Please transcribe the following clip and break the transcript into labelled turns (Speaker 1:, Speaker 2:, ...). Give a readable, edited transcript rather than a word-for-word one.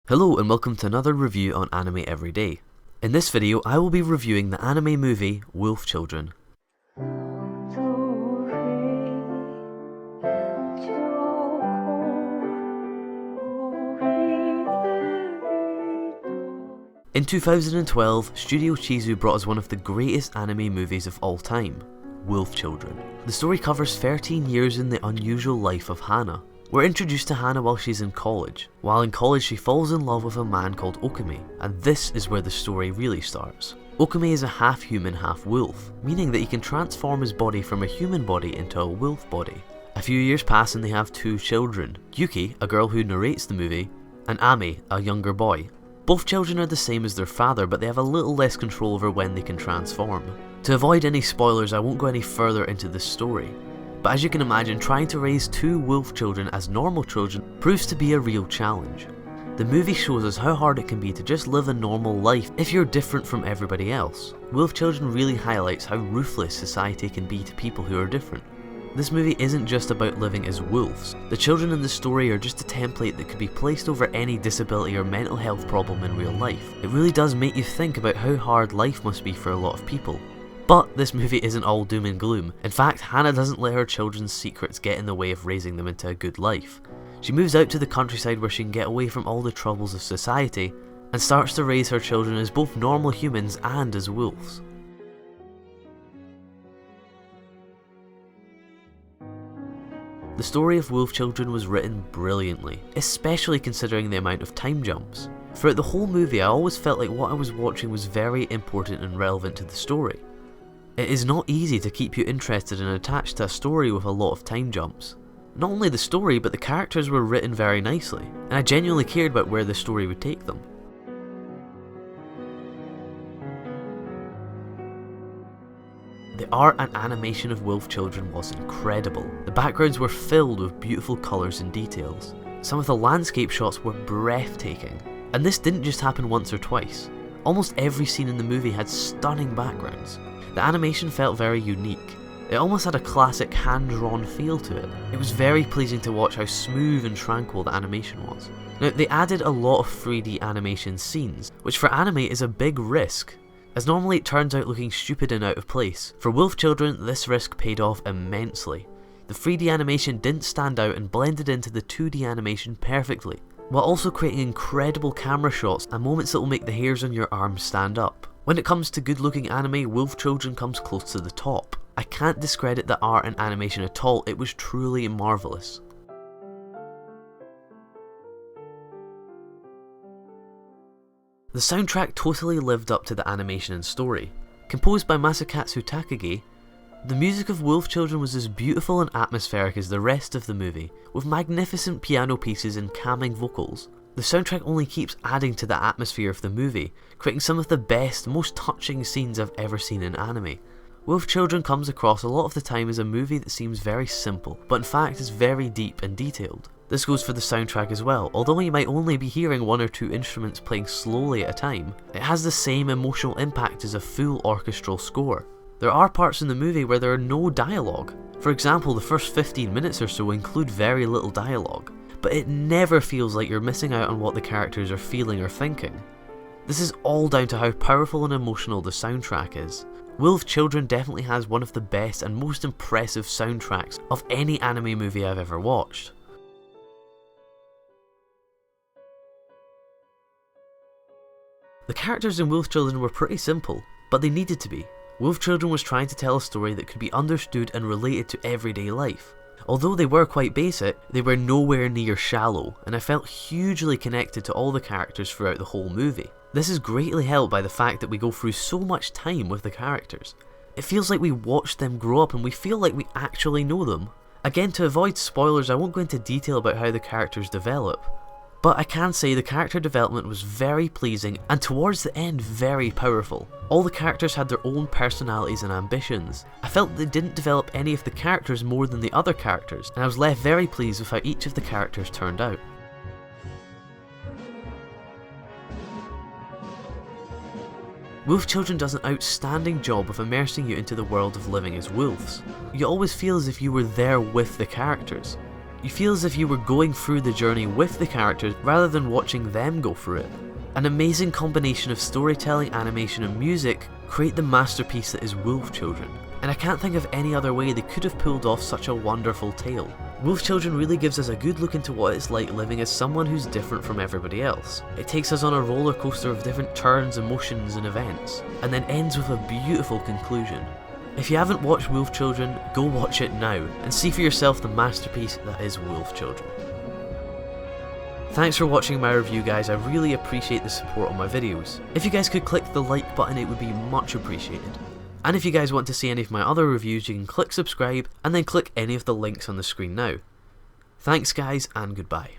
Speaker 1: Hello and welcome to another review on Anime Everyday. In this video I will be reviewing the anime movie Wolf Children. In 2012, Studio Chizu brought us one of the greatest anime movies of all time, Wolf Children. The story covers 13 years in the unusual life of Hana. We're introduced to Hana while she's in college. While in college she falls in love with a man called Okami, and this is where the story really starts. Okami is a half human, half wolf, meaning that he can transform his body from a human body into a wolf body. A few years pass and they have two children, Yuki, a girl who narrates the movie, and Ami, a younger boy. Both children are the same as their father, but they have a little less control over when they can transform. To avoid any spoilers, I won't go any further into this story. But as you can imagine, trying to raise two wolf children as normal children proves to be a real challenge. The movie shows us how hard it can be to just live a normal life if you're different from everybody else. Wolf Children really highlights how ruthless society can be to people who are different. This movie isn't just about living as wolves. The children in the story are just a template that could be placed over any disability or mental health problem in real life. It really does make you think about how hard life must be for a lot of people. But this movie isn't all doom and gloom. In fact, Hana doesn't let her children's secrets get in the way of raising them into a good life. She moves out to the countryside where she can get away from all the troubles of society and starts to raise her children as both normal humans and as wolves. The story of Wolf Children was written brilliantly, especially considering the amount of time jumps. Throughout the whole movie I always felt like what I was watching was very important and relevant to the story. It is not easy to keep you interested and attached to a story with a lot of time jumps. Not only the story, but the characters were written very nicely, and I genuinely cared about where the story would take them. The art and animation of Wolf Children was incredible. The backgrounds were filled with beautiful colours and details. Some of the landscape shots were breathtaking, and this didn't just happen once or twice. Almost every scene in the movie had stunning backgrounds. The animation felt very unique. It almost had a classic hand-drawn feel to it. It was very pleasing to watch how smooth and tranquil the animation was. Now, they added a lot of 3D animation scenes, which for anime is a big risk, as normally it turns out looking stupid and out of place. For Wolf Children, this risk paid off immensely. The 3D animation didn't stand out and blended into the 2D animation perfectly, while also creating incredible camera shots and moments that will make the hairs on your arms stand up. When it comes to good looking anime, Wolf Children comes close to the top. I can't discredit the art and animation at all, it was truly marvellous. The soundtrack totally lived up to the animation and story. Composed by Masakatsu Takagi, the music of Wolf Children was as beautiful and atmospheric as the rest of the movie, with magnificent piano pieces and calming vocals. The soundtrack only keeps adding to the atmosphere of the movie, creating some of the best, most touching scenes I've ever seen in anime. Wolf Children comes across a lot of the time as a movie that seems very simple, but in fact is very deep and detailed. This goes for the soundtrack as well. Although you might only be hearing one or two instruments playing slowly at a time, it has the same emotional impact as a full orchestral score. There are parts in the movie where there are no dialogue. For example, the first 15 minutes or so include very little dialogue, but it never feels like you're missing out on what the characters are feeling or thinking. This is all down to how powerful and emotional the soundtrack is. Wolf Children definitely has one of the best and most impressive soundtracks of any anime movie I've ever watched. The characters in Wolf Children were pretty simple, but they needed to be. Wolf Children was trying to tell a story that could be understood and related to everyday life. Although they were quite basic, they were nowhere near shallow, and I felt hugely connected to all the characters throughout the whole movie. This is greatly helped by the fact that we go through so much time with the characters. It feels like we watched them grow up and we feel like we actually know them. Again, to avoid spoilers, I won't go into detail about how the characters develop, but I can say the character development was very pleasing and towards the end very powerful. All the characters had their own personalities and ambitions. I felt they didn't develop any of the characters more than the other characters, and I was left very pleased with how each of the characters turned out. Wolf Children does an outstanding job of immersing you into the world of living as wolves. You always feel as if you were there with the characters. You feel as if you were going through the journey with the characters rather than watching them go through it. An amazing combination of storytelling, animation and music create the masterpiece that is Wolf Children, and I can't think of any other way they could have pulled off such a wonderful tale. Wolf Children really gives us a good look into what it's like living as someone who's different from everybody else. It takes us on a roller coaster of different turns, emotions and events, and then ends with a beautiful conclusion. If you haven't watched Wolf Children, go watch it now and see for yourself the masterpiece that is Wolf Children. Thanks for watching my review guys, I really appreciate the support on my videos. If you guys could click the like button it would be much appreciated. And if you guys want to see any of my other reviews you can click subscribe and then click any of the links on the screen now. Thanks guys and goodbye.